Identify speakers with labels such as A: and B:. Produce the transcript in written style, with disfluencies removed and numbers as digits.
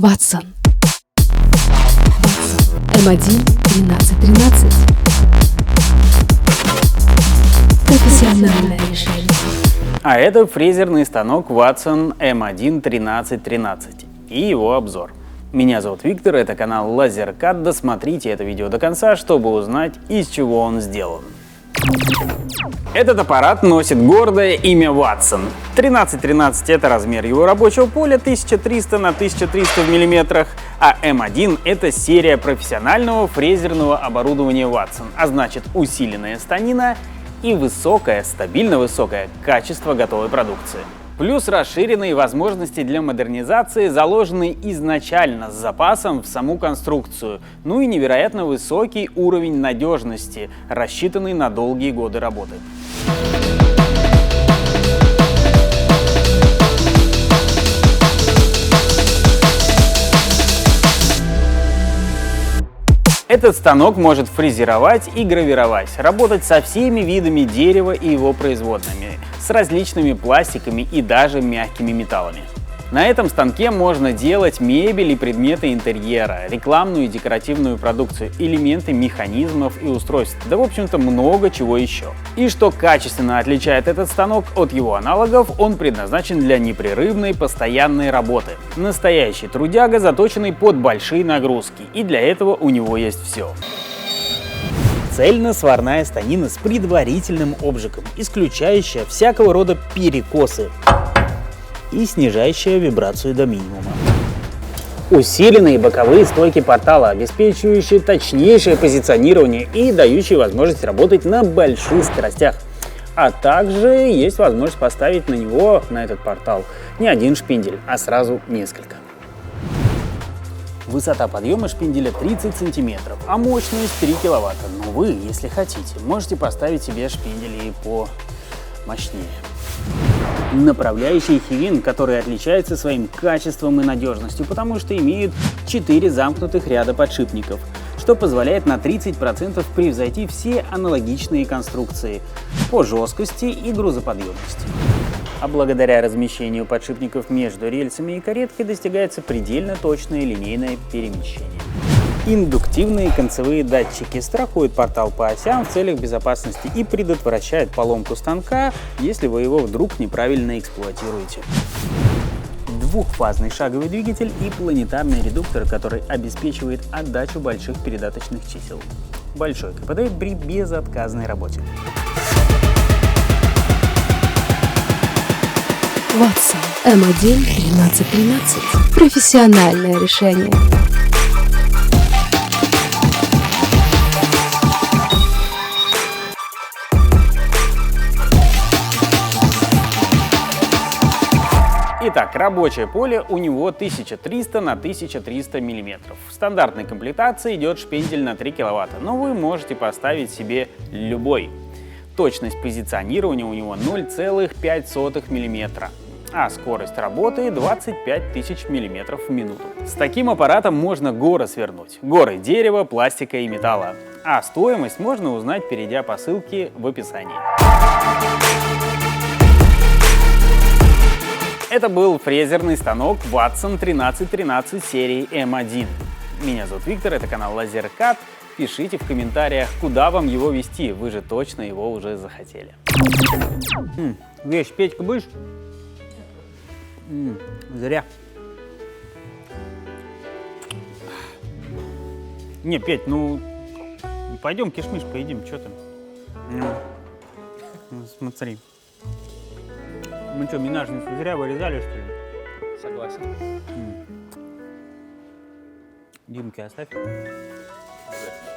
A: Watson. M1 1313. Профессиональное решение.
B: А это фрезерный станок Watson M1 1313 и его обзор. Меня зовут Виктор, это канал LaserCut. Досмотрите это видео до конца, чтобы узнать, из чего он сделан. Этот аппарат носит гордое имя Watson. 1313 — это размер его рабочего поля 1300 на 1300 в миллиметрах, а M1 — это серия профессионального фрезерного оборудования Watson, а значит усиленная станина и высокое, стабильно высокое качество готовой продукции. Плюс расширенные возможности для модернизации, заложенные изначально с запасом в саму конструкцию, ну и невероятно высокий уровень надежности, рассчитанный на долгие годы работы. Этот станок может фрезеровать и гравировать, работать со всеми видами дерева и его производными, с различными пластиками и даже мягкими металлами. На этом станке можно делать мебель и предметы интерьера, рекламную и декоративную продукцию, элементы механизмов и устройств, да в общем-то много чего еще. И что качественно отличает этот станок от его аналогов, он предназначен для непрерывной постоянной работы. Настоящий трудяга, заточенный под большие нагрузки, и для этого у него есть все. Цельно-сварная станина с предварительным обжигом, исключающая всякого рода перекосы и снижающая вибрацию до минимума. Усиленные боковые стойки портала, обеспечивающие точнейшее позиционирование и дающие возможность работать на больших скоростях. А также есть возможность поставить на него, на этот портал, не один шпиндель, а сразу несколько. Высота подъема шпинделя 30 см, а мощность 3 кВт. Но вы, если хотите, можете поставить себе шпиндели помощнее. Направляющий Хивин, который отличается своим качеством и надежностью, потому что имеют 4 замкнутых ряда подшипников, что позволяет на 30% превзойти все аналогичные конструкции по жесткости и грузоподъемности. А благодаря размещению подшипников между рельсами и каретки достигается предельно точное линейное перемещение. Индуктивные концевые датчики страхуют портал по осям в целях безопасности и предотвращают поломку станка, если вы его вдруг неправильно эксплуатируете. Двухфазный шаговый двигатель и планетарный редуктор, который обеспечивает отдачу больших передаточных чисел. Большой КПД при безотказной работе.
A: Watson M1 1313. Профессиональное решение.
B: Итак, рабочее поле у него 1300 на 1300 мм. В стандартной комплектации идет шпиндель на 3 кВт, но вы можете поставить себе любой. Точность позиционирования у него 0,05 мм, а скорость работы 25 тысяч мм в минуту. С таким аппаратом можно горы свернуть. Горы дерева, пластика и металла. А стоимость можно узнать, перейдя по ссылке в описании. Это был фрезерный станок Watson 1313 серии M1. Меня зовут Виктор, это канал LaserCut. Пишите в комментариях, куда вам его везти, вы же точно его уже захотели. Вещь, Петька, будешь? Зря. Не, Петь, ну пойдем кишмиш поедим, что там? Смотри. Мы что, минажницу зря вырезали, что ли?
C: Согласен.
B: Димки оставь.
C: Обязательно.